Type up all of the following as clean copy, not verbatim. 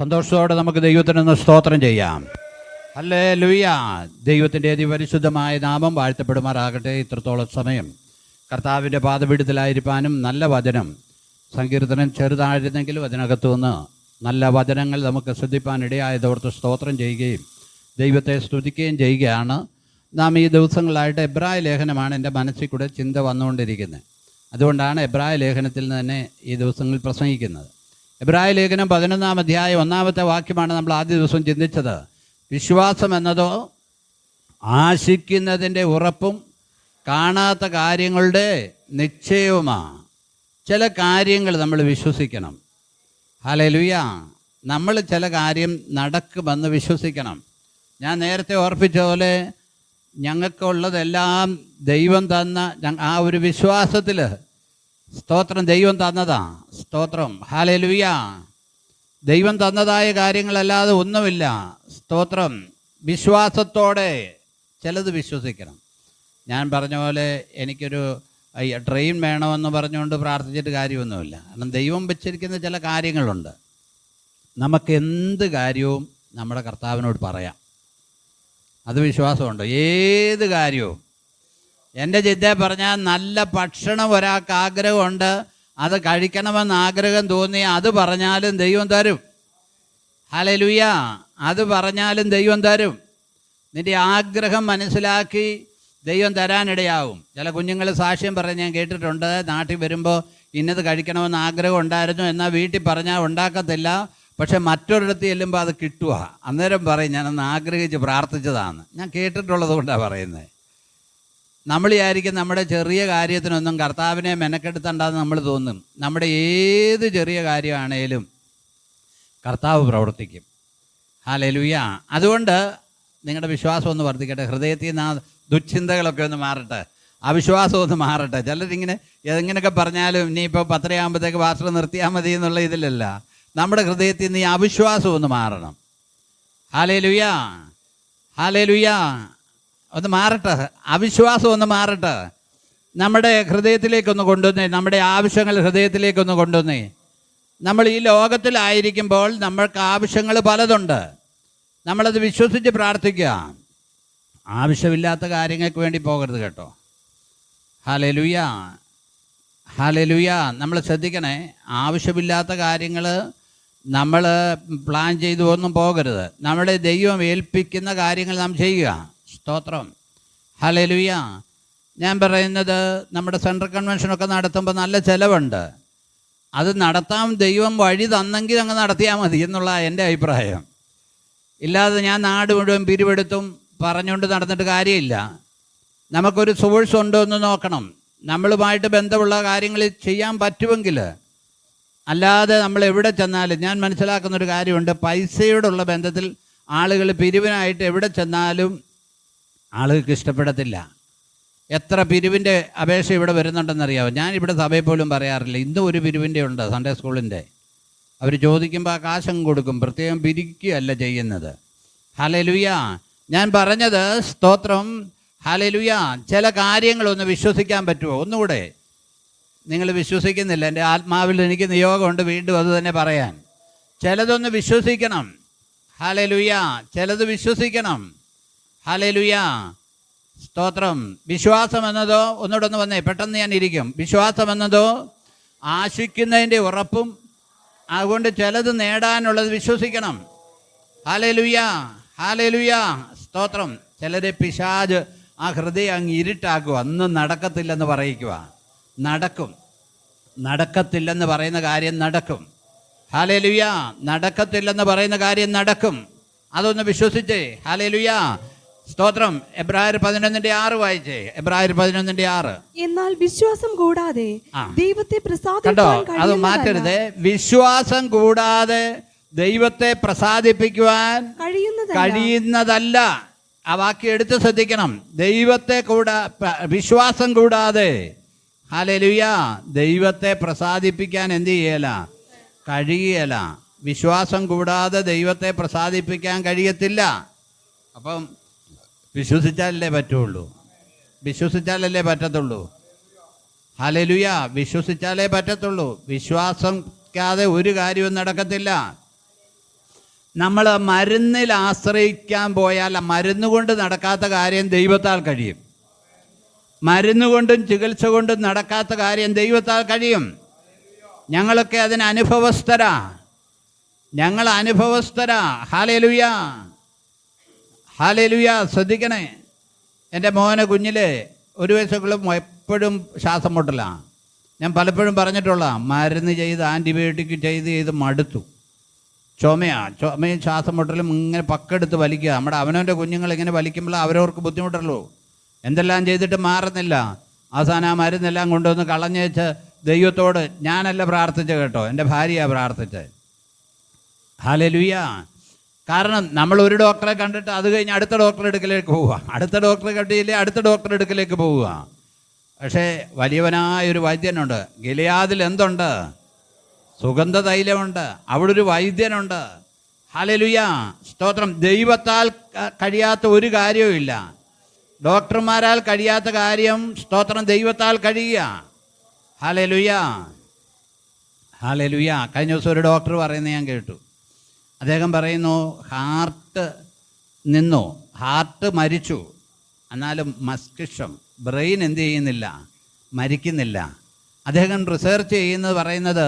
സന്തോഷത്തോടെ നമുക്ക് ദൈവത്തിനൊന്ന് സ്തോത്രം ചെയ്യാം. ഹല്ലേലൂയ. ദൈവത്തിൻ്റെ അതിപരിശുദ്ധമായ നാമം വാഴ്ത്തപ്പെടുമാറാകട്ടെ. ഇത്രത്തോളം സമയം കർത്താവിൻ്റെ പാദപീഠത്തിലായിരിക്കാനും നല്ല വചനം, സങ്കീർത്തനം ചെറുതായിരുന്നെങ്കിലും അതിനകത്തു നിന്ന് നല്ല വചനങ്ങൾ നമുക്ക് ശ്രദ്ധിപ്പാനിടയായതോർത്ത് സ്തോത്രം ചെയ്യുകയും ദൈവത്തെ സ്തുതിക്കുകയും ചെയ്യുകയാണ്. നാം ഈ ദിവസങ്ങളായിട്ട് എബ്രായ ലേഖനമാണ് എൻ്റെ മനസ്സിൽ കൂടെ ചിന്ത വന്നുകൊണ്ടിരിക്കുന്നത്. അതുകൊണ്ടാണ് എബ്രായ ലേഖനത്തിൽ നിന്ന് തന്നെ ഈ ദിവസങ്ങളിൽ പ്രസംഗിക്കുന്നത്. എബ്രായ ലേഖനം 11-ാം അധ്യായം 1-ാമത്തെ വാക്യമാണ് നമ്മൾ ആദ്യ ദിവസം ചിന്തിച്ചത്. വിശ്വാസം എന്നതോ ആശിക്കുന്നതിൻ്റെ ഉറപ്പും കാണാത്ത കാര്യങ്ങളുടെ നിശ്ചയവുമാണ്. ചില കാര്യങ്ങൾ നമ്മൾ വിശ്വസിക്കണം. ഹല്ലേലൂയ. നമ്മൾ ചില കാര്യം നടക്കുമെന്ന് വിശ്വസിക്കണം. ഞാൻ നേരത്തെ ഓർപ്പിച്ച പോലെ ഞങ്ങൾക്കുള്ളതെല്ലാം ദൈവം തന്ന ആ ഒരു വിശ്വാസത്തിൽ സ്തോത്രം, ദൈവം തന്നതാ. സ്തോത്രം, ഹല്ലേലൂയ. ദൈവം തന്നതായ കാര്യങ്ങളല്ലാതെ ഒന്നുമില്ല. സ്തോത്രം. വിശ്വാസത്തോടെ ചിലത് വിശ്വസിക്കണം. ഞാൻ പറഞ്ഞ പോലെ എനിക്കൊരു ട്രെയിൻ വേണമെന്ന് പറഞ്ഞുകൊണ്ട് പ്രാർത്ഥിച്ചിട്ട് കാര്യമൊന്നുമില്ല. കാരണം ദൈവം വെച്ചിരിക്കുന്ന ചില കാര്യങ്ങളുണ്ട്. നമുക്ക് എന്ത് കാര്യവും നമ്മുടെ കർത്താവിനോട് പറയാം. അത് വിശ്വാസമുണ്ട്. ഏത് കാര്യവും എൻ്റെ ചിന്തയെ പറഞ്ഞാൽ നല്ല ഭക്ഷണം ഒരാൾക്ക് ആഗ്രഹമുണ്ട്, അത് കഴിക്കണമെന്ന് ആഗ്രഹം തോന്നി അത് പറഞ്ഞാലും ദൈവം തരും. ഹല്ലേലൂയ. അത് പറഞ്ഞാലും ദൈവം തരും. നിൻ്റെ ആഗ്രഹം മനസ്സിലാക്കി ദൈവം തരാനിടയാവും. ചില കുഞ്ഞുങ്ങൾ സാക്ഷ്യം പറഞ്ഞ് ഞാൻ കേട്ടിട്ടുണ്ട്. നാട്ടിൽ വരുമ്പോൾ ഇന്നത് കഴിക്കണമെന്ന് ആഗ്രഹം ഉണ്ടായിരുന്നു, എന്നാൽ വീട്ടിൽ പറഞ്ഞാൽ ഉണ്ടാക്കത്തില്ല. പക്ഷെ മറ്റൊരിടത്ത് ചെല്ലുമ്പോൾ അത് കിട്ടുക. അന്നേരം പറയും ഞാനൊന്ന് ആഗ്രഹിച്ച് പ്രാർത്ഥിച്ചതാണ്. ഞാൻ കേട്ടിട്ടുള്ളത് കൊണ്ടാണ് പറയുന്നത്. നമ്മൾ വിചാരിക്കും നമ്മുടെ ചെറിയ കാര്യത്തിനൊന്നും കർത്താവിനെ മെനക്കെടുത്തണ്ടെന്ന് നമ്മൾ തോന്നും. നമ്മുടെ ഏത് ചെറിയ കാര്യമാണേലും കർത്താവ് പ്രവർത്തിക്കും. ഹല്ലേലൂയ. അതുകൊണ്ട് നിങ്ങളുടെ വിശ്വാസം ഒന്ന് വർദ്ധിക്കട്ടെ. ഹൃദയത്തിൽ നിന്ന് ആ ദുശ്ചിന്തകളൊക്കെ ഒന്ന് മാറട്ടെ, അവിശ്വാസം ഒന്ന് മാറട്ടെ. ചിലരിങ്ങനെ എങ്ങനെയൊക്കെ പറഞ്ഞാലും ഇനിയിപ്പോൾ 10:30 പാസ്റ്റർ നിർത്തിയാൽ മതി എന്നുള്ള ഇതിലല്ല. നമ്മുടെ ഹൃദയത്തിൽ നിന്ന് ഈ അവിശ്വാസം ഒന്ന് മാറണം. ഹല്ലേലൂയ. ഹല്ലേലൂയ. ഒന്ന് മാറട്ടെ, അവിശ്വാസം ഒന്ന് മാറട്ടെ. നമ്മുടെ ഹൃദയത്തിലേക്കൊന്ന് കൊണ്ടുവന്നേ, നമ്മുടെ ആവശ്യങ്ങൾ ഹൃദയത്തിലേക്കൊന്ന് കൊണ്ടുവന്നേ. നമ്മൾ ഈ ലോകത്തിലായിരിക്കുമ്പോൾ നമ്മൾക്ക് ആവശ്യങ്ങൾ പലതുണ്ട്. നമ്മളത് വിശ്വസിച്ച് പ്രാർത്ഥിക്കുക. ആവശ്യമില്ലാത്ത കാര്യങ്ങൾക്ക് വേണ്ടി പോകരുത് കേട്ടോ. ഹല്ലേലൂയ. ഹല്ലേലൂയ. നമ്മൾ ശ്രദ്ധിക്കണേ. ആവശ്യമില്ലാത്ത കാര്യങ്ങൾ നമ്മൾ പ്ലാൻ ചെയ്തു ഒന്നും പോകരുത്. നമ്മുടെ ദൈവം ഏൽപ്പിക്കുന്ന കാര്യങ്ങൾ നാം ചെയ്യുക. സ്തോത്രം, ഹല്ലേലൂയ. ഞാൻ പറയുന്നത് നമ്മുടെ സെൻട്രൽ കൺവെൻഷനൊക്കെ നടത്തുമ്പോൾ നല്ല ചിലവുണ്ട്. അത് നടത്താൻ ദൈവം വഴി തന്നെങ്കിൽ അങ്ങ് നടത്തിയാൽ മതി എന്നുള്ള എൻ്റെ അഭിപ്രായം. ഇല്ലാതെ ഞാൻ നാട് മുഴുവൻ പിരിവെടുത്തും പറഞ്ഞുകൊണ്ട് നടന്നിട്ട് കാര്യമില്ല. നമുക്കൊരു സോഴ്സ് ഉണ്ടോ എന്ന് നോക്കണം. നമ്മളുമായിട്ട് ബന്ധമുള്ള കാര്യങ്ങൾ ചെയ്യാൻ പറ്റുമെങ്കിൽ. അല്ലാതെ നമ്മൾ എവിടെ ചെന്നാലും ഞാൻ മനസ്സിലാക്കുന്നൊരു കാര്യമുണ്ട്. പൈസയോടുള്ള ബന്ധത്തിൽ ആളുകൾ പിരിവിനായിട്ട് എവിടെ ചെന്നാലും ആളുകൾക്ക് ഇഷ്ടപ്പെടത്തില്ല. എത്ര പിരിവിൻ്റെ അപേക്ഷ ഇവിടെ വരുന്നുണ്ടെന്നറിയാമോ? ഞാനിവിടെ സഭയിൽ പോലും പറയാറില്ല. ഇന്നും ഒരു പിരിവിൻ്റെ ഉണ്ട്, സൺഡേ സ്കൂളിൻ്റെ. അവർ ചോദിക്കുമ്പോൾ ആ കാശങ്ങ് കൊടുക്കും. പ്രത്യേകം പിരിക്കുകയല്ല ചെയ്യുന്നത്. ഹല്ലേലൂയ. ഞാൻ പറഞ്ഞത് സ്തോത്രം, ഹല്ലേലൂയ. ചില കാര്യങ്ങളൊന്ന് വിശ്വസിക്കാൻ പറ്റുമോ? ഒന്നുകൂടെ. നിങ്ങൾ വിശ്വസിക്കുന്നില്ല. എൻ്റെ ആത്മാവിൽ എനിക്ക് നിയോഗമുണ്ട് വീണ്ടും അത് തന്നെ പറയാൻ. ചിലതൊന്ന് വിശ്വസിക്കണം. ഹല്ലേലൂയ. ചിലത് വിശ്വസിക്കണം. ഹല്ലേലൂയ. സ്തോത്രം. വിശ്വാസം എന്നതോ, ഒന്നുകൂടെ ഒന്ന് വന്നേ, പെട്ടെന്ന് ഞാൻ ഇരിക്കും. വിശ്വാസം എന്നതോ ആശിക്കുന്നതിൻ്റെ ഉറപ്പും. അതുകൊണ്ട് ചിലത് നേടാനുള്ളത് വിശ്വസിക്കണം. ഹല്ലേലൂയ. ഹല്ലേലൂയ. സ്തോത്രം. ചിലരെ പിശാച് ആ ഹൃദയം അങ്ങ് ഇരുട്ടാക്കുക. അന്നും നടക്കത്തില്ലെന്ന് പറയിക്കുക. നടക്കും. നടക്കത്തില്ലെന്ന് പറയുന്ന കാര്യം നടക്കും. ഹല്ലേലൂയ. നടക്കത്തില്ലെന്ന് പറയുന്ന കാര്യം നടക്കും. അതൊന്ന് വിശ്വസിച്ചേ. ഹല്ലേലൂയ. സ്തോത്രം. എബ്രായർ 11:6 വായിച്ചേ. എബ്രായർ 11:6. എന്നാൽ വിശ്വാസം കൂടാതെ ദൈവത്തെ കണ്ടോ? അത് മാറ്റരുത്. വിശ്വാസം കൂടാതെ ദൈവത്തെ പ്രസാദിപ്പിക്കുവാൻ കഴിയുന്നതല്ല. ആ വാക്യം എടുത്ത് ശ്രദ്ധിക്കണം. ദൈവത്തെ വിശ്വാസം കൂടാതെ, ഹല്ലേലൂയ, ദൈവത്തെ പ്രസാദിപ്പിക്കാൻ എന്ത് ചെയ്യല? കഴിയല. വിശ്വാസം കൂടാതെ ദൈവത്തെ പ്രസാദിപ്പിക്കാൻ കഴിയത്തില്ല. അപ്പം വിശ്വസിച്ചാലല്ലേ പറ്റുള്ളൂ. വിശ്വസിച്ചാലല്ലേ പറ്റത്തുള്ളൂ. ഹല്ലേലൂയ. വിശ്വസിച്ചാലേ പറ്റത്തുള്ളൂ. വിശ്വാസിക്കാതെ ഒരു കാര്യവും നടക്കത്തില്ല. നമ്മൾ മരുന്നിൽ ആശ്രയിക്കാൻ പോയാൽ ആ മരുന്ന് കൊണ്ട് നടക്കാത്ത കാര്യം ദൈവത്താൽ കഴിയും. മരുന്ന് കൊണ്ടും ചികിത്സ കൊണ്ടും നടക്കാത്ത കാര്യം ദൈവത്താൽ കഴിയും. ഞങ്ങളൊക്കെ അതിന് അനുഭവസ്ഥരാ. ഞങ്ങൾ അനുഭവസ്ഥരാ. Hallelujah, hallelujah. ശ്രദ്ധിക്കണേ, എൻ്റെ മോനെ കുഞ്ഞിലെ ഒരു വയസ്സൊക്കെയും എപ്പോഴും ശ്വാസം മുട്ടലാണ്. ഞാൻ പലപ്പോഴും പറഞ്ഞിട്ടുള്ള മരുന്ന് ചെയ്ത് ആൻറ്റിബയോട്ടിക് ചെയ്ത് മടുത്തു. ചുമയും ശ്വാസം മുട്ടലും ഇങ്ങനെ പക്കെടുത്ത് വലിക്കുക. നമ്മുടെ അവനവൻ്റെ കുഞ്ഞുങ്ങൾ ഇങ്ങനെ വലിക്കുമ്പോൾ അവരവർക്ക് ബുദ്ധിമുട്ടുള്ളൂ. എന്തെല്ലാം ചെയ്തിട്ട് മാറുന്നില്ല. അവസാനം ആ മരുന്നെല്ലാം കൊണ്ടുവന്ന് കളഞ്ഞേച്ച് ദൈവത്തോട് ഞാനല്ല പ്രാർത്ഥിച്ച കേട്ടോ, എൻ്റെ ഭാര്യയാണ് പ്രാർത്ഥിച്ചത്. ഹല്ലേലൂയ. കാരണം നമ്മൾ ഒരു ഡോക്ടറെ കണ്ടിട്ട് അത് കഴിഞ്ഞ് അടുത്ത ഡോക്ടറെ അടുക്കലേക്ക് പോവുക, അടുത്ത ഡോക്ടറെ കണ്ടില്ലേ അടുത്ത ഡോക്ടറെ അടുക്കലേക്ക് പോവുക. പക്ഷേ വലിയവനായൊരു വൈദ്യനുണ്ട്. ഗിലെയാദിൽ എന്തുണ്ട്? സുഗന്ധ തൈലമുണ്ട്. അവിടെ ഒരു വൈദ്യനുണ്ട്. ഹല്ലേലൂയ, സ്തോത്രം. ദൈവത്താൽ കഴിയാത്ത ഒരു കാര്യവും ഇല്ല. ഡോക്ടർമാരാൽ കഴിയാത്ത കാര്യം സ്തോത്രം ദൈവത്താൽ കഴിയുക. Hallelujah, hallelujah. കഴിഞ്ഞ ദിവസം ഒരു ഡോക്ടർ പറയുന്നത് ഞാൻ കേട്ടു. അദ്ദേഹം പറയുന്നു, ഹാർട്ട് മരിച്ചു, എന്നാലും മസ്തിഷ്കം ബ്രെയിൻ എന്ത് ചെയ്യുന്നില്ല, മരിക്കുന്നില്ല. അദ്ദേഹം റിസർച്ച് ചെയ്യുന്നത് പറയുന്നത്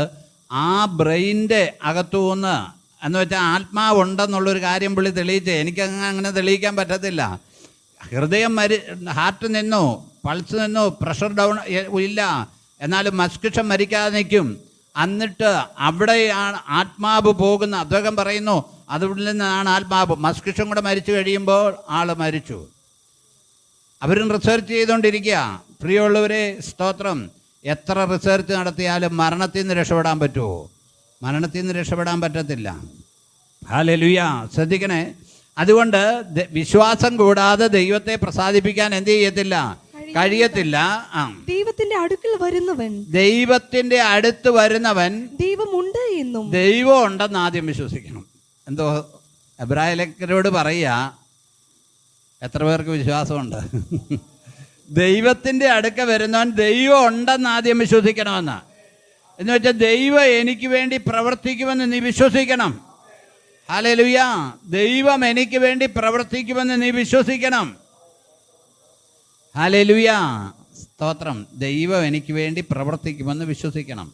ആ ബ്രെയിൻ്റെ അകത്തുനിന്ന് എന്ന് വെച്ചാൽ ആത്മാവുണ്ടെന്നുള്ളൊരു കാര്യം പുള്ളി തെളിയിച്ച്. എനിക്കങ്ങനെ തെളിയിക്കാൻ പറ്റത്തില്ല. ഹൃദയം ഹാർട്ട് നിന്നു, പൾസ് നിന്നു, പ്രഷർ ഡൗൺ ഇല്ല, എന്നാലും മസ്തിഷ്കം മരിക്കാതെ നിൽക്കും. എന്നിട്ട് അവിടെയാണ് ആത്മാവ് പോകുന്ന. അദ്ദേഹം പറയുന്നു അതിൽ നിന്നാണ് ആത്മാവ്. മസ്തിഷ്കം കൂടെ മരിച്ചു കഴിയുമ്പോൾ ആൾ മരിച്ചു. അവരും റിസർച്ച് ചെയ്തുകൊണ്ടിരിക്കുക. പ്രിയമുള്ളവരെ, സ്തോത്രം. എത്ര റിസർച്ച് നടത്തിയാലും മരണത്തിൽ നിന്ന് രക്ഷപ്പെടാൻ പറ്റുമോ? മരണത്തിൽ നിന്ന് രക്ഷപ്പെടാൻ പറ്റത്തില്ല. ഹല്ലേലൂയ. ശ്രദ്ധിക്കണേ. അതുകൊണ്ട് വിശ്വാസം കൂടാതെ ദൈവത്തെ പ്രസാദിപ്പിക്കാൻ എന്ത് ചെയ്യത്തില്ല, കഴിയത്തില്ല. ദൈവത്തിന്റെ അടുക്കൽ വരുന്നവൻ, ദൈവത്തിന്റെ അടുത്ത് വരുന്നവൻ ദൈവമുണ്ട് എന്നും, ദൈവം ഉണ്ടെന്ന് ആദ്യം വിശ്വസിക്കണം. എന്തോ എബ്രായരോട് പറയുക, എത്ര പേർക്ക് വിശ്വാസമുണ്ട്? ദൈവത്തിന്റെ അടുക്ക വരുന്നവൻ ദൈവം ഉണ്ടെന്ന് ആദ്യം വിശ്വസിക്കണമെന്ന്. എന്ന് വെച്ചാൽ ദൈവം എനിക്ക് വേണ്ടി പ്രവർത്തിക്കുമെന്ന് നീ വിശ്വസിക്കണം. ഹല്ലേലൂയ. ദൈവം എനിക്ക് വേണ്ടി പ്രവർത്തിക്കുമെന്ന് നീ വിശ്വസിക്കണം. ഹല്ലേലൂയ, സ്തോത്രം. ദൈവം എനിക്ക് വേണ്ടി പ്രവർത്തിക്കുമെന്ന് വിശ്വസിക്കണം.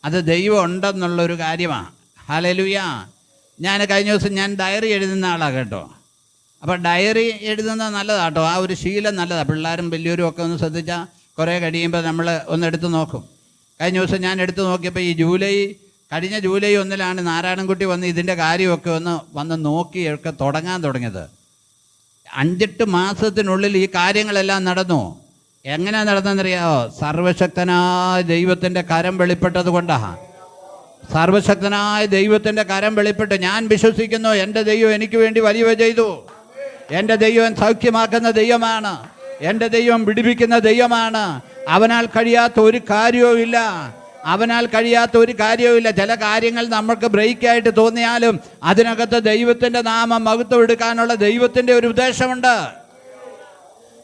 അത് ദൈവം ഉണ്ടെന്നുള്ളൊരു കാര്യമാണ്. ഹല്ലേലൂയ. ഞാൻ കഴിഞ്ഞ ദിവസം ഞാൻ ഡയറി എഴുതുന്ന ആളാണ് കേട്ടോ. അപ്പോൾ ഡയറി എഴുതുന്നത് നല്ലതാണ് കേട്ടോ. ആ ഒരു ശീലം നല്ലതാണ്. പിള്ളേരും വലിയവരും ഒക്കെ ഒന്ന് ശ്രദ്ധിച്ചാൽ കുറേ കഴിയുമ്പോൾ നമ്മൾ ഒന്ന് എടുത്ത് നോക്കും. കഴിഞ്ഞ ദിവസം ഞാൻ എടുത്ത് നോക്കിയപ്പോൾ കഴിഞ്ഞ ജൂലൈ 1 നാരായണൻകുട്ടി വന്ന് ഇതിൻ്റെ കാര്യമൊക്കെ വന്ന് നോക്കിയൊക്കെ തുടങ്ങാൻ തുടങ്ങിയത്. 5-8 മാസത്തിനുള്ളിൽ ഈ കാര്യങ്ങളെല്ലാം നടന്നു. എങ്ങനെ നടന്നെന്നറിയാമോ? സർവശക്തനായ ദൈവത്തിൻ്റെ കരം വെളിപ്പെട്ടത് കൊണ്ടാണ്. സർവശക്തനായ ദൈവത്തിൻ്റെ കരം വെളിപ്പെട്ട് ഞാൻ വിശ്വസിക്കുന്നു, എൻ്റെ ദൈവം എനിക്ക് വേണ്ടി വലിയ ചെയ്തു. എൻ്റെ ദൈവം സൗഖ്യമാക്കുന്ന ദൈവമാണ്. എൻ്റെ ദൈവം വിടുവിക്കുന്ന ദൈവമാണ്. അവനാൽ കഴിയാത്ത ഒരു കാര്യവും ഇല്ല. അവനാൽ കഴിയാത്ത ഒരു കാര്യവുമില്ല. ചില കാര്യങ്ങൾ നമുക്ക് ബ്രേക്കായിട്ട് തോന്നിയാലും അതിനകത്ത് ദൈവത്തിൻ്റെ നാമം മഹത്വം എടുക്കാനുള്ള ദൈവത്തിൻ്റെ ഒരു ഉദ്ദേശമുണ്ട്.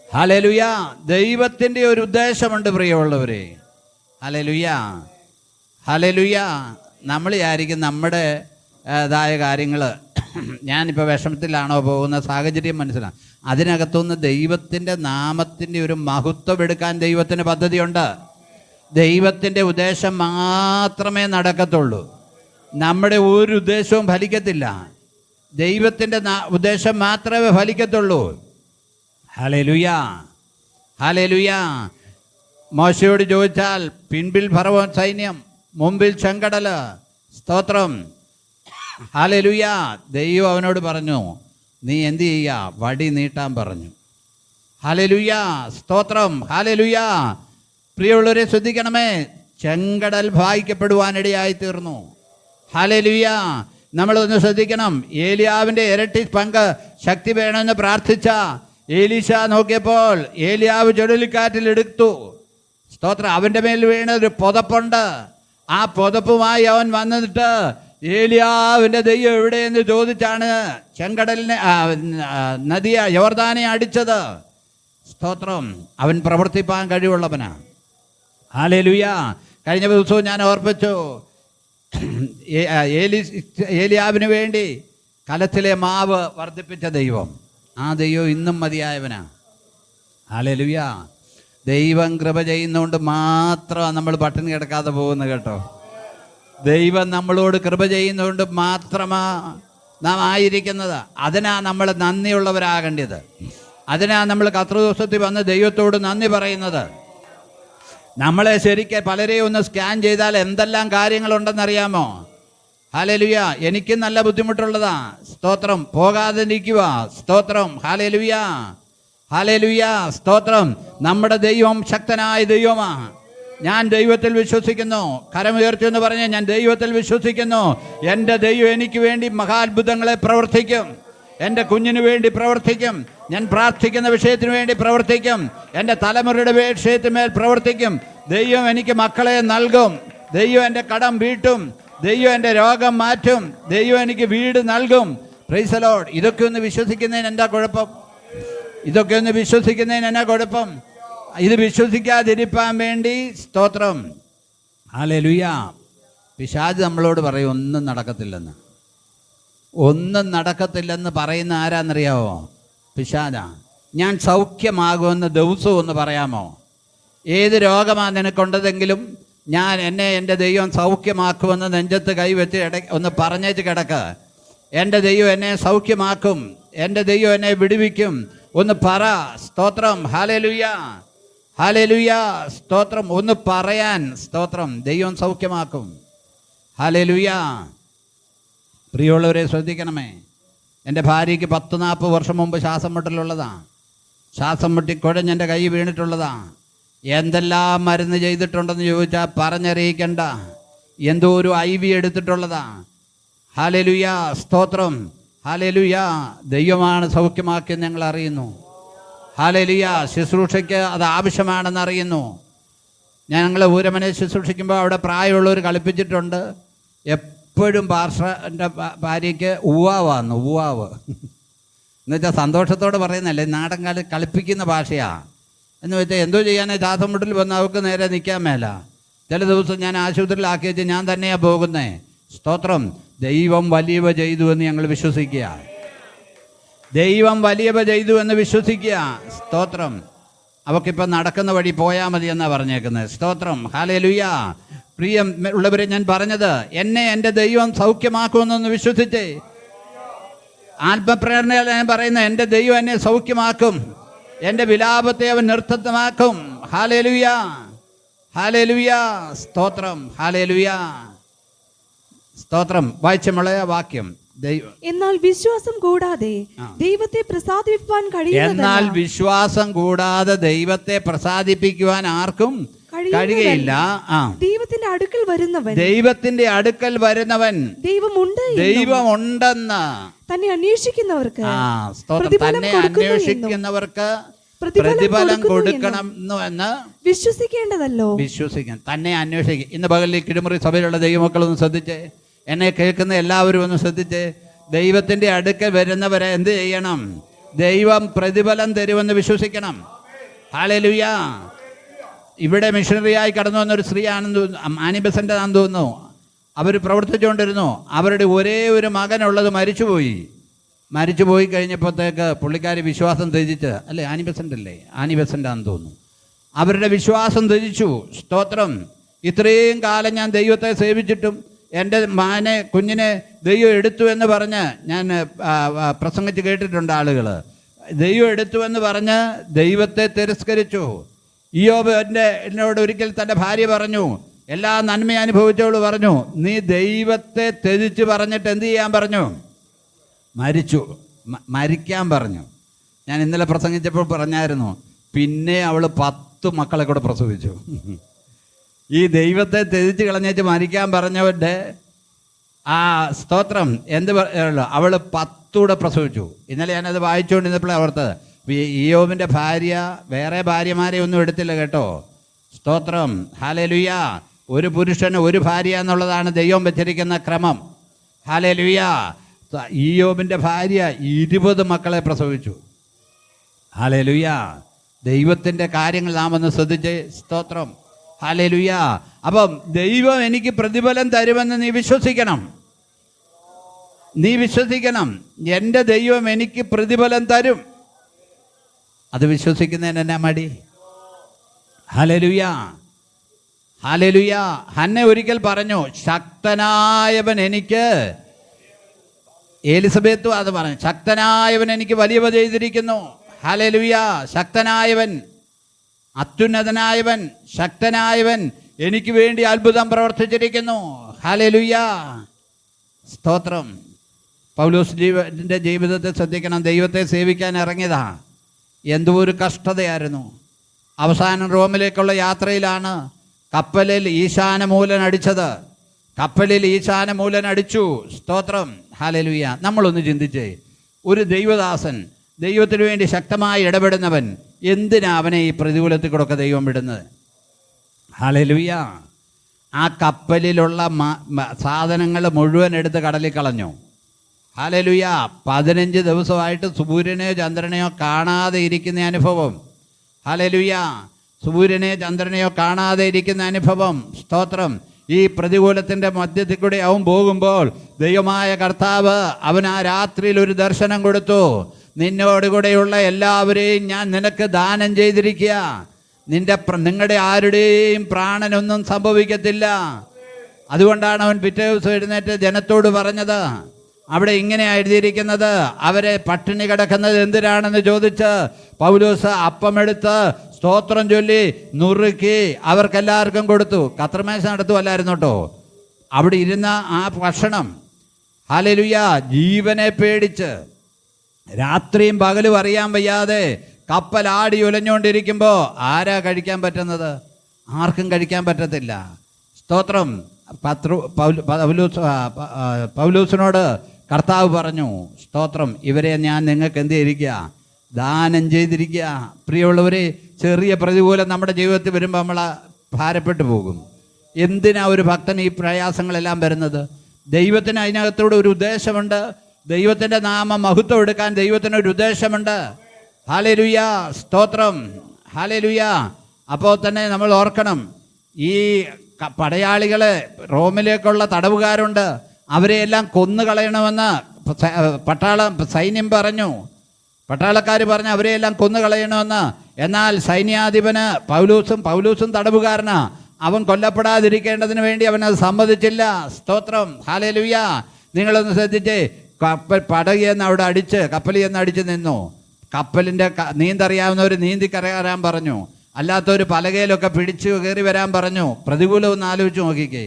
ഹല്ലേലൂയ. ദൈവത്തിൻ്റെ ഒരു ഉദ്ദേശമുണ്ട് പ്രിയമുള്ളവരെ. Hallelujah, hallelujah. നമ്മൾ വിചാരിക്കും നമ്മുടേതായ കാര്യങ്ങൾ, ഞാനിപ്പോൾ വിഷമത്തിലാണോ പോകുന്ന സാഹചര്യം മനസ്സിലാണ്. അതിനകത്തുനിന്ന് ദൈവത്തിൻ്റെ നാമത്തിൻ്റെ ഒരു മഹത്വം എടുക്കാൻ ദൈവത്തിന് പദ്ധതിയുണ്ട്. ദൈവത്തിൻ്റെ ഉദ്ദേശം മാത്രമേ നടക്കത്തുള്ളൂ. നമ്മുടെ ഒരു ഉദ്ദേശവും ഫലിക്കത്തില്ല. ദൈവത്തിൻ്റെ ഉദ്ദേശം മാത്രമേ ഫലിക്കത്തുള്ളൂ. Hallelujah, hallelujah. മോശയോട് ചോദിച്ചാൽ പിൻപിൽ ഫറവോൻ സൈന്യം, മുമ്പിൽ ചെങ്കടൽ. സ്തോത്രം, ഹല്ലേലൂയ. ദൈവം അവനോട് പറഞ്ഞു, നീ എന്ത് ചെയ്യുക? വടി നീട്ടാൻ പറഞ്ഞു. ഹല്ലേലൂയ, സ്തോത്രം, ഹല്ലേലൂയ. പ്രിയമുള്ളവരെ ശ്രദ്ധിക്കണമേ, ചെങ്കടൽ ഭായിക്കപ്പെടുവാനിടയായി തീർന്നു. ഹല്ലേലൂയ. നമ്മളൊന്ന് ശ്രദ്ധിക്കണം. ഏലിയാവിൻ്റെ ഇരട്ടി പങ്ക് ശക്തി വേണമെന്ന് പ്രാർത്ഥിച്ച ഏലീശ നോക്കിയപ്പോൾ ഏലിയാവ് ചുഴലിക്കാറ്റിൽ എടുത്തു. സ്തോത്രം. അവൻ്റെ മേൽ വീണൊരു പുതപ്പുണ്ട്. ആ പുതപ്പുമായി അവൻ വന്നിട്ട് ഏലിയാവിൻ്റെ ദൈവം എവിടെയെന്ന് ചോദിച്ചാണ് ചെങ്കടലിനെ യോർദാനെ അടിച്ചത്. സ്തോത്രം. അവൻ പ്രവർത്തിപ്പാൻ കഴിവുള്ളവനാണ്. ഹല്ലേലൂയ. കഴിഞ്ഞ ദിവസവും ഞാൻ ഓർപ്പിച്ചു, ഏലിയാവിന് വേണ്ടി കലത്തിലെ മാവ് വർദ്ധിപ്പിച്ച ദൈവം, ആ ദൈവം ഇന്നും മതിയായവനാ. ഹല്ലേലൂയ. ദൈവം കൃപ ചെയ്യുന്നതുകൊണ്ട് മാത്രമാണ് നമ്മൾ പട്ടിണി കിടക്കാതെ പോകുന്നത് കേട്ടോ. ദൈവം നമ്മളോട് കൃപ ചെയ്യുന്നതുകൊണ്ട് മാത്രമാ നാം ആയിരിക്കുന്നത്. അതിനാ നമ്മൾ നന്ദിയുള്ളവരാകേണ്ടത്. അതിനാ നമ്മൾ കർത്തൃദിവസത്തിൽ വന്ന് ദൈവത്തോട് നന്ദി പറയുന്നത്. നമ്മളെ ശരിക്കും പലരെയും ഒന്ന് സ്കാൻ ചെയ്താൽ എന്തെല്ലാം കാര്യങ്ങളുണ്ടെന്നറിയാമോ? ഹല്ലേലൂയ. എനിക്കും നല്ല ബുദ്ധിമുട്ടുള്ളതാ. സ്തോത്രം. പോകാതെ നിൽക്കുക. സ്തോത്രം. ഹല്ലേലൂയ. ഹല്ലേലൂയ. സ്തോത്രം. നമ്മുടെ ദൈവം ശക്തനായ ദൈവമാണ്. ഞാൻ ദൈവത്തിൽ വിശ്വസിക്കുന്നു. കരമുയർത്തി എന്ന് പറഞ്ഞ് ഞാൻ ദൈവത്തിൽ വിശ്വസിക്കുന്നു. എൻ്റെ ദൈവം എനിക്ക് വേണ്ടി മഹാത്ഭുതങ്ങളെ പ്രവർത്തിക്കും. എൻ്റെ കുഞ്ഞിന് വേണ്ടി പ്രവർത്തിക്കും. ഞാൻ പ്രാർത്ഥിക്കുന്ന വിഷയത്തിന് വേണ്ടി പ്രവർത്തിക്കും. എൻ്റെ തലമുറയുടെ വിഷയത്തിന്മേൽ പ്രവർത്തിക്കും. ദൈവം എനിക്ക് മക്കളെ നൽകും. ദൈവം എൻ്റെ കടം വീട്ടും. ദൈവം എൻ്റെ രോഗം മാറ്റും. ദൈവം എനിക്ക് വീട് നൽകും. Praise the Lord. ഇതൊക്കെ ഒന്ന് വിശ്വസിക്കുന്നതിന് എന്താ കുഴപ്പം? ഇതൊക്കെ ഒന്ന് വിശ്വസിക്കുന്നതിന് എന്നാ കുഴപ്പം? ഇത് വിശ്വസിക്കാതിരിക്കാൻ വേണ്ടി സ്തോത്രം. ഹല്ലേലൂയ. പിശാച് നമ്മളോട് പറയും ഒന്നും നടക്കത്തില്ലെന്ന്. ഒന്നും നടക്കത്തില്ലെന്ന് പറയുന്ന ആരാന്നറിയാമോ? പിശാചാ. ഞാൻ സൗഖ്യമാകുമെന്ന് ദിവസവും ഒന്ന് പറയാമോ? ഏത് രോഗമാണ് നിനക്കുണ്ടതെങ്കിലും എൻ്റെ ദൈവം സൗഖ്യമാക്കുമെന്ന് നെഞ്ചത്ത് കൈവച്ച് ഒന്ന് പറഞ്ഞേച്ച് കിടക്ക്. എൻ്റെ ദൈവം എന്നെ സൗഖ്യമാക്കും. എൻ്റെ ദൈവം എന്നെ വിടുവിക്കും. ഒന്ന് പറ. സ്തോത്രം. ഹല്ലേലൂയ. ഹല്ലേലൂയ. സ്തോത്രം. ഒന്ന് പറയാൻ. സ്തോത്രം. ദൈവം സൗഖ്യമാക്കും. ഹല്ലേലൂയ. പ്രിയമുള്ളവരെ ശ്രദ്ധിക്കണമേ. എൻ്റെ ഭാര്യയ്ക്ക് 40 വർഷം മുമ്പ് ശ്വാസം മുട്ടലുള്ളതാണ്. ശ്വാസം മുട്ടി കുഴഞ്ഞെൻ്റെ കൈ വീണിട്ടുള്ളതാണ്. എന്തെല്ലാം മരുന്ന് ചെയ്തിട്ടുണ്ടെന്ന് ചോദിച്ചാൽ പറഞ്ഞറിയിക്കണ്ട. എന്തോ ഒരു IV എടുത്തിട്ടുള്ളതാണ്. ഹല്ലേലൂയ. സ്തോത്രം. ഹല്ലേലൂയ. ദൈവമാണ് സൗഖ്യമാക്കിയെന്ന് ഞങ്ങൾ അറിയുന്നു. ഹല്ലേലൂയ. ശുശ്രൂഷയ്ക്ക് അത് ആവശ്യമാണെന്ന് അറിയുന്നു. ഞങ്ങൾ ഊരമനെ ശുശ്രൂഷിക്കുമ്പോൾ അവിടെ പ്രായമുള്ളവർ കളിപ്പിച്ചിട്ടുണ്ട്. എപ്പോഴും പാർശ്വൻ്റെ ഭാര്യയ്ക്ക് ഉവ്വാവാന്ന്. ഉവ്വാവ് എന്നുവെച്ചാൽ സന്തോഷത്തോടെ പറയുന്നല്ലേ, നാടൻ കളിപ്പിക്കുന്ന ഭാഷയാണ്. എന്ന് വെച്ചാൽ എന്തോ ചെയ്യാനേ ശ്വാസം മുട്ടൽ വന്ന് അവർക്ക് നേരെ നിൽക്കാൻ മേല. ചില ദിവസം ഞാൻ ആശുപത്രിയിലാക്കി വെച്ച് ഞാൻ തന്നെയാണ് പോകുന്നേ. സ്തോത്രം. ദൈവം വലിയവ ചെയ്തു എന്ന് ഞങ്ങൾ വിശ്വസിക്കുക. ദൈവം വലിയവ ചെയ്തു എന്ന് വിശ്വസിക്കുക. സ്തോത്രം. അവക്കിപ്പം നടക്കുന്ന വഴി പോയാൽ മതി എന്നാണ് പറഞ്ഞേക്കുന്നത്. സ്തോത്രം. ഹല്ലേലൂയ. പ്രിയം ഉള്ളവരെ, ഞാൻ പറഞ്ഞത് എന്നെ എൻ്റെ ദൈവം സൗഖ്യമാക്കുമെന്നൊന്ന് വിശ്വസിച്ചേ. ആത്മപ്രേരണയിൽ ഞാൻ പറയുന്നത് എൻ്റെ ദൈവം എന്നെ സൗഖ്യമാക്കും. എൻ്റെ വിലാപത്തെ അവൻ നൃത്തമാക്കും. ഹല്ലേലൂയ. ഹല്ലേലൂയ. സ്തോത്രം. ഹല്ലേലൂയ. സ്തോത്രം. വായിച്ചമുള്ള വാക്യം. എന്നാൽ വിശ്വാസം കൂടാതെ ദൈവത്തെ പ്രസാദിപ്പിക്കുവാൻ എന്നാൽ വിശ്വാസം കൂടാതെ ദൈവത്തെ പ്രസാദിപ്പിക്കുവാൻ ആർക്കും കഴിയുകയില്ല. ദൈവത്തിന്റെ അടുക്കൽ വരുന്നവൻ ദൈവമുണ്ടെന്ന് തന്നെ അന്വേഷിക്കുന്നവർക്ക് പ്രതിഫലം കൊടുക്കണം എന്ന് വിശ്വസിക്കേണ്ടതല്ലോ. വിശ്വസിക്കണം. തന്നെ അന്വേഷിക്കും. ഇന്ന് പകലിൽ കിടുമുറി സഭയിലുള്ള ദൈവമക്കളൊന്ന് ശ്രദ്ധിച്ചേ. എന്നെ കേൾക്കുന്ന എല്ലാവരും ഒന്ന് ശ്രദ്ധിച്ചേ. ദൈവത്തിന്റെ അടുക്കൽ വരുന്നവരെ എന്ത് ചെയ്യണം? ദൈവം പ്രതിഫലം തരുമെന്ന് വിശ്വസിക്കണം. ഹല്ലേലൂയ. ഇവിടെ മിഷണറിയായി കടന്നു വന്നൊരു സ്ത്രീയാണെന്ന് തോന്നുന്നു, ആനിബസൻ്റെ ആണെന്ന് തോന്നുന്നു. അവർ പ്രവർത്തിച്ചുകൊണ്ടിരുന്നു. അവരുടെ ഒരേ ഒരു മകനുള്ളത് മരിച്ചുപോയി കഴിഞ്ഞപ്പോഴത്തേക്ക് പുള്ളിക്കാരി വിശ്വാസം ത്യജിച്ച്, അല്ലേ ആനിബസൻ്റ് അല്ലേ, ആനിബസൻ്റ് ആണെന്ന് തോന്നുന്നു. അവരുടെ വിശ്വാസം ത്യജിച്ചു. സ്തോത്രം. ഇത്രയും കാലം ഞാൻ ദൈവത്തെ സേവിച്ചിട്ടും എൻ്റെ കുഞ്ഞിനെ ദൈവം എടുത്തു എന്ന് പറഞ്ഞ് ഞാൻ പ്രസംഗിച്ച് കേട്ടിട്ടുണ്ട് ആളുകൾ. ദൈവം എടുത്തു എന്ന് പറഞ്ഞ് ദൈവത്തെ തിരസ്കരിച്ചു. ഇയ്യോബ് എന്നോട് ഒരിക്കൽ തൻ്റെ ഭാര്യ പറഞ്ഞു, എല്ലാ നന്മ അനുഭവിച്ചവൾ പറഞ്ഞു, നീ ദൈവത്തെ ത്യജിച്ച് പറഞ്ഞിട്ട് എന്ത് ചെയ്യാൻ പറഞ്ഞു? മരിക്കാൻ പറഞ്ഞു. ഞാൻ ഇന്നലെ പ്രസംഗിച്ചപ്പോൾ പറഞ്ഞായിരുന്നു, പിന്നെ അവൾ 10 മക്കളെ കൂടെ പ്രസവിച്ചു. ഈ ദൈവത്തെ ത്യജിച്ച് കളഞ്ഞേച്ച് മരിക്കാൻ പറഞ്ഞവരുടെ സ്തോത്രം അവൾ 10 കൂടെ പ്രസവിച്ചു. ഇന്നലെ ഞാനത് വായിച്ചുകൊണ്ടിരുന്നപ്പോഴേ ഓർത്തത്, ഇയ്യോബിൻ്റെ ഭാര്യ വേറെ ഭാര്യമാരെ ഒന്നും എടുത്തില്ല കേട്ടോ. സ്തോത്രം. ഹല്ലേലൂയ. ഒരു പുരുഷന് ഒരു ഭാര്യ എന്നുള്ളതാണ് ദൈവം വെച്ചിരിക്കുന്ന ക്രമം. ഹല്ലേലൂയ. ഇയ്യോബിൻ്റെ ഭാര്യ 20 മക്കളെ പ്രസവിച്ചു. ഹല്ലേലൂയ. ദൈവത്തിൻ്റെ കാര്യങ്ങൾ നാം ഒന്ന് ശ്രദ്ധിച്ച്. സ്തോത്രം. ഹല്ലേലൂയ. അപ്പം ദൈവം എനിക്ക് പ്രതിഫലം തരുമെന്ന് നീ വിശ്വസിക്കണം. നീ വിശ്വസിക്കണം, എൻ്റെ ദൈവം എനിക്ക് പ്രതിഫലം തരും. അത് വിശ്വസിക്കുന്നതിന് എന്നാ മടി? Hallelujah, hallelujah. ഹന്ന ഒരിക്കൽ പറഞ്ഞു, ശക്തനായവൻ എനിക്ക്, എലിസബത്തും അത് പറഞ്ഞു, ശക്തനായവൻ എനിക്ക് വലിയവ ചെയ്തിരിക്കുന്നു. ഹല്ലേലൂയ. ശക്തനായവൻ, അത്യുന്നതനായവൻ, ശക്തനായവൻ എനിക്ക് വേണ്ടി അത്ഭുതം പ്രവർത്തിച്ചിരിക്കുന്നു. ഹല്ലേലൂയ, സ്തോത്രം. പൗലോസ് ജീവിതത്തെ ശ്രദ്ധിക്കണം. ദൈവത്തെ സേവിക്കാൻ ഇറങ്ങിയതാ. എന്തോ ഒരു കഷ്ടതയായിരുന്നു. അവസാനം റോമിലേക്കുള്ള യാത്രയിലാണ് കപ്പലിൽ ഈശാനമൂലൻ അടിച്ചത്. കപ്പലിൽ ഈശാനമൂലൻ അടിച്ചു. സ്തോത്രം, ഹല്ലേലൂയ. നമ്മളൊന്ന് ചിന്തിച്ചേ, ഒരു ദൈവദാസൻ, ദൈവത്തിന് വേണ്ടി ശക്തമായി ഇടപെടുന്നവൻ, എന്തിനാ അവനെ ഈ പ്രതികൂലത്തിൽ കൂടെ ദൈവം വിടുന്നത്? ഹല്ലേലൂയ. ആ കപ്പലിലുള്ള സാധനങ്ങൾ മുഴുവൻ എടുത്ത് കടലിൽ കളഞ്ഞു. ഹല്ലേലൂയ. 15 ദിവസമായിട്ട് സൂര്യനെയോ ചന്ദ്രനെയോ കാണാതെ ഇരിക്കുന്ന അനുഭവം. ഹല്ലേലൂയ. സൂര്യനെയോ ചന്ദ്രനെയോ കാണാതെ ഇരിക്കുന്ന അനുഭവം. സ്തോത്രം. ഈ പ്രതികൂലത്തിൻ്റെ മധ്യത്തിൽ കൂടെ അവൻ പോകുമ്പോൾ ദൈവമായ കർത്താവ് അവൻ ആ രാത്രിയിൽ ഒരു ദർശനം കൊടുത്തു. നിന്നോടുകൂടെയുള്ള എല്ലാവരെയും ഞാൻ നിനക്ക് ദാനം ചെയ്തിരിക്കുക. നിങ്ങളുടെ ആരുടെയും പ്രാണനൊന്നും സംഭവിക്കത്തില്ല. അതുകൊണ്ടാണ് അവൻ പിറ്റേ ദിവസം എഴുന്നേറ്റ് ജനത്തോട് പറഞ്ഞത്. അവിടെ ഇങ്ങനെ എഴുതിയിരിക്കുന്നത്, അവരെ പട്ടിണി കിടക്കുന്നത് എന്തിനാണെന്ന് ചോദിച്ച് പൗലോസ് അപ്പമെടുത്ത് സ്തോത്രം ചൊല്ലി നുറുക്കി അവർക്കെല്ലാവർക്കും കൊടുത്തു. കത്രമേശ നടത്തുമല്ലായിരുന്നു കേട്ടോ. അവിടെ ഇരുന്ന ആ ഭക്ഷണം, ഹല്ലേലൂയ, ജീവനെ പേടിച്ച് രാത്രിയും പകലും അറിയാൻ വയ്യാതെ കപ്പൽ ആടി ഉലഞ്ഞുകൊണ്ടിരിക്കുമ്പോൾ ആരാ കഴിക്കാൻ പറ്റുന്നത്? ആർക്കും കഴിക്കാൻ പറ്റത്തില്ല. സ്തോത്രം. പൗലോസിനോട് കർത്താവ് പറഞ്ഞു, സ്തോത്രം, ഇവരെ ഞാൻ നിങ്ങൾക്ക് എന്ത് ചെയ്തിരിക്കുക? ദാനം ചെയ്തിരിക്കുക. പ്രിയമുള്ളവരെ, ചെറിയ പ്രതികൂലം നമ്മുടെ ജീവിതത്തിൽ വരുമ്പോൾ നമ്മൾ ഭാരപ്പെട്ടു പോകും. എന്തിനാ ഒരു ഭക്തൻ ഈ പ്രയാസങ്ങളെല്ലാം വരുന്നത്? ദൈവത്തിന് അതിനകത്തൂടെ ഒരു ഉദ്ദേശമുണ്ട്. ദൈവത്തിൻ്റെ നാമം മഹത്വം എടുക്കാൻ ദൈവത്തിനൊരു ഉദ്ദേശമുണ്ട്. ഹല്ലേലൂയ, സ്തോത്രം, ഹല്ലേലൂയ. അപ്പോൾ തന്നെ നമ്മൾ ഓർക്കണം, ഈ പടയാളികളെ, റോമിലേക്കുള്ള തടവുകാരുണ്ട്, അവരെയെല്ലാം കൊന്നുകളയണമെന്ന് സൈന്യം പറഞ്ഞു. പട്ടാളക്കാർ പറഞ്ഞു അവരെയെല്ലാം കൊന്നുകളയണമെന്ന്. എന്നാൽ സൈന്യാധിപന് പൗലൂസും തടവുകാരനാ. അവൻ കൊല്ലപ്പെടാതിരിക്കേണ്ടതിന് വേണ്ടി അവനത് സമ്മതിച്ചില്ല. സ്തോത്രം, ഹല്ലേലൂയ. നിങ്ങളൊന്ന് ശ്രദ്ധിച്ചേ, പടകിൽ നിന്ന് അവിടെ കപ്പലിൽ നിന്ന് അടിച്ച് നിന്നു. കപ്പലിൻ്റെ നീന്തറിയാവുന്നവർ നീന്തി കയറാൻ പറഞ്ഞു, അല്ലാത്തവർ പലകയിലൊക്കെ പിടിച്ചു കയറി വരാൻ പറഞ്ഞു. പ്രതികൂലം ഒന്ന് ആലോചിച്ച് നോക്കിക്കേ,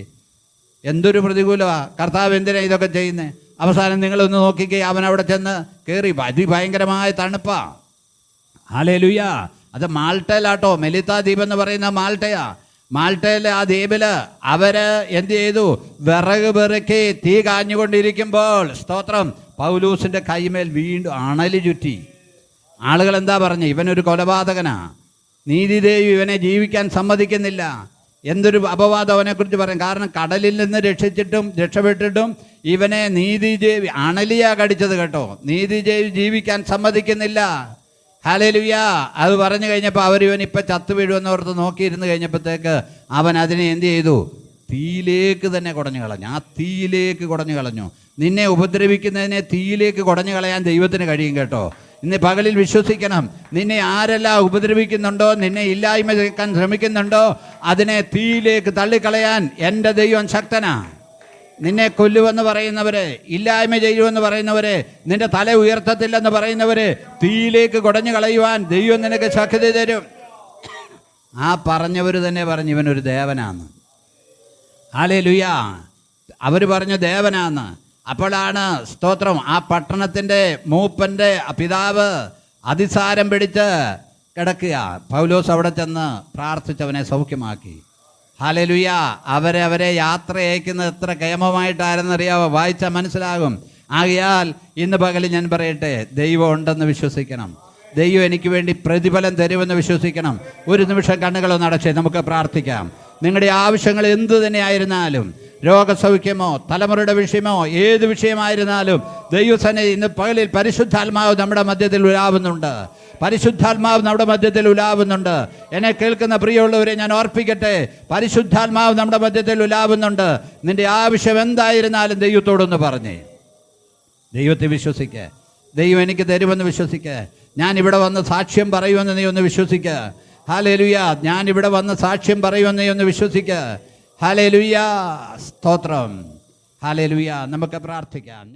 എന്തൊരു പ്രതികൂലമാണ്. കർത്താവ് എന്തിനാണ് ഇതൊക്കെ ചെയ്യുന്നത്? അവസാനം നിങ്ങളൊന്ന് നോക്കിക്കേ, അവൻ അവിടെ ചെന്ന് കയറി. അതിഭയങ്കരമായ തണുപ്പാ. ഹല്ലേലൂയ. അത് മാൾട്ടയിലാട്ടോ, മെലിത്ത ദ്വീപ് എന്ന് പറയുന്ന മാൾട്ടയാ. മാൾട്ടയിലെ ആ ദ്വീപിൽ അവര് എന്ത് ചെയ്തു? വിറക് പെറുക്കി തീ കാഞ്ഞുകൊണ്ടിരിക്കുമ്പോൾ, സ്തോത്രം, പൗലൂസിൻ്റെ കൈമേൽ വീണ്ടും അണലി ചുറ്റി. ആളുകൾ എന്താ പറഞ്ഞു? ഇവനൊരു കൊലപാതകനാ, നീതിദേവി ഇവനെ ജീവിക്കാൻ സമ്മതിക്കുന്നില്ല. എന്തൊരു അപവാദം അവനെക്കുറിച്ച് പറയും. കാരണം കടലിൽ നിന്ന് രക്ഷപ്പെട്ടിട്ടും ഇവനെ നീതിദേവി, അണലിയാ കടിച്ചത് കേട്ടോ, നീതിദേവി ജീവിക്കാൻ സമ്മതിക്കുന്നില്ല. ഹല്ലേലൂയ. അത് പറഞ്ഞു കഴിഞ്ഞപ്പോൾ ഇവൻ ഇപ്പം ചത്തു വീഴുമെന്ന് ഓർത്ത് നോക്കിയിരുന്നു കഴിഞ്ഞപ്പോഴത്തേക്ക് അവൻ അതിനെ എന്ത് ചെയ്തു? തീയിലേക്ക് തന്നെ കുടഞ്ഞു കളഞ്ഞു. ആ തീയിലേക്ക് കുടഞ്ഞു കളഞ്ഞു. നിന്നെ ഉപദ്രവിക്കുന്നതിനെ തീയിലേക്ക് കുടഞ്ഞു കളയാൻ ദൈവത്തിന് കഴിയും കേട്ടോ. ഇന്ന് പകലിൽ വിശ്വസിക്കണം, നിന്നെ ആരെല്ലാം ഉപദ്രവിക്കുന്നുണ്ടോ, നിന്നെ ഇല്ലായ്മ ചെയ്യാൻ ശ്രമിക്കുന്നുണ്ടോ, അതിനെ തീയിലേക്ക് തള്ളിക്കളയാൻ എൻ്റെ ദൈവം ശക്തനാ. നിന്നെ കൊല്ലുമെന്ന് പറയുന്നവരെ, ഇല്ലായ്മ ചെയ്യുമെന്ന് പറയുന്നവരെ, നിന്റെ തല ഉയർത്തത്തില്ലെന്ന് പറയുന്നവരെ തീയിലേക്ക് കുടഞ്ഞു കളയുവാൻ ദൈവം നിനക്ക് ശക്തി തരും. ആ പറഞ്ഞവർ തന്നെ പറഞ്ഞു ഇവനൊരു ദേവനാന്ന്. ഹല്ലേലൂയ. അവർ പറഞ്ഞു ദേവനാന്ന്. അപ്പോഴാണ്, സ്തോത്രം, ആ പട്ടണത്തിൻ്റെ മൂപ്പൻ്റെ പിതാവ് അതിസാരം പിടിച്ച് കിടക്കുക. പൗലോസ് അവിടെ ചെന്ന് പ്രാർത്ഥിച്ചവനെ സൗഖ്യമാക്കി. ഹല്ലേലൂയ. അവരെ യാത്ര അയക്കുന്നത് എത്ര കേമമായിട്ടായിരുന്നറിയാവോ? വായിച്ചാൽ മനസ്സിലാകും. ആകയാൽ ഇന്ന് പകൽ ഞാൻ പറയട്ടെ, ദൈവം ഉണ്ടെന്ന് വിശ്വസിക്കണം. ദൈവം എനിക്ക് വേണ്ടി പ്രതിഫലം തരുമെന്ന് വിശ്വസിക്കണം. ഒരു നിമിഷം കണ്ണുകളൊന്ന് അടച്ചേ, നമുക്ക് പ്രാർത്ഥിക്കാം. നിങ്ങളുടെ ആവശ്യങ്ങൾ എന്തു തന്നെയായിരുന്നാലും, രോഗസൗഖ്യമോ തലമുറയുടെ വിഷയമോ ഏത് വിഷയമായിരുന്നാലും, ദൈവസന്നിധി ഇന്ന് പകലിൽ പരിശുദ്ധാത്മാവ് നമ്മുടെ മധ്യത്തിൽ ഉലാവുന്നുണ്ട്. പരിശുദ്ധാത്മാവ് നമ്മുടെ മധ്യത്തിൽ ഉലാവുന്നുണ്ട്. എന്നെ കേൾക്കുന്ന പ്രിയമുള്ളവരെ ഞാൻ ഓർപ്പിക്കട്ടെ, പരിശുദ്ധാത്മാവ് നമ്മുടെ മധ്യത്തിൽ ഉലാവുന്നുണ്ട്. നിന്റെ ആവശ്യം എന്തായിരുന്നാലും ദൈവത്തോടൊന്ന് പറഞ്ഞേ. ദൈവത്തെ വിശ്വസിക്കുക. ദൈവം എനിക്ക് തരുമെന്ന് വിശ്വസിക്കുക. ഞാൻ ഇവിടെ വന്ന് സാക്ഷ്യം പറയുമെന്ന് നീ ഒന്ന് വിശ്വസിക്കുക. ഹല്ലേലൂയ. ഞാൻ ഇവിടെ വന്ന് സാക്ഷ്യം പറയുമെന്ന് നീ ഒന്ന് വിശ്വസിക്കുക. ഹല്ലേലൂയ. സ്തോത്രം. ഹല്ലേലൂയ. നമുക്ക് പ്രാർത്ഥിക്കാം.